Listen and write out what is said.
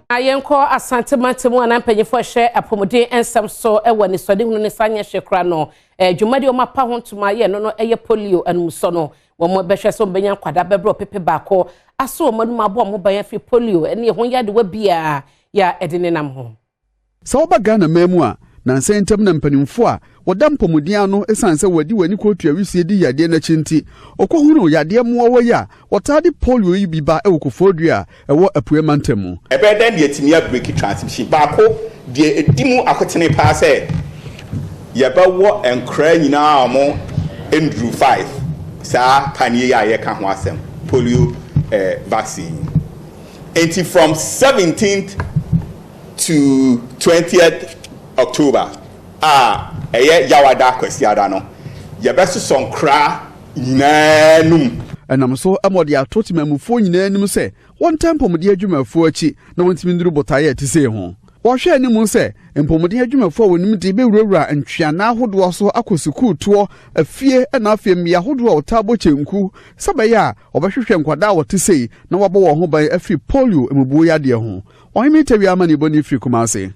Ayenko Asante Mantemu anampanyefo hye apomodin ensem so ewo ne sode hunu ne sanya hwekra no dwumade o mapa hontuma ye no eye polio anumso no wo mo behwe so benya kwada bebro pepe bako aso mo no mabo mo ban afi polio ene ho yade wa bia ya edene nam ho so ba Ghana memu a na nsentem na mpanimfo a wodam pomodin ano esanse wadi wani kotu awisie di yade na chinti okohunu yade mo wo ya wotade polio yi biba e wokofodua ewo apue mantemu ebeden de atimi break transmission bako de edimu akotene pa se yebawo enkra nyina mo endru 5 sa panie ya ye ka ho asem polio vaccine and from 17th to 20th October eye yawada kwasiada no yebeso sonkra nyinanum enam so amode atoti mamufo nyinanum se won tempomde adwumafo achi na wontimi nduru botaye ti se ho wo hwe animu se empomde adwumafo wonim de bewurawura ntwiana ahodo so akosuku to afie na afie mmia ahodo a otabo chenku sabaya obehwehwe nkwada wote sei na wabo wo ho ban afi polio emubu yade ho ohimi tawi amani boni firi kumase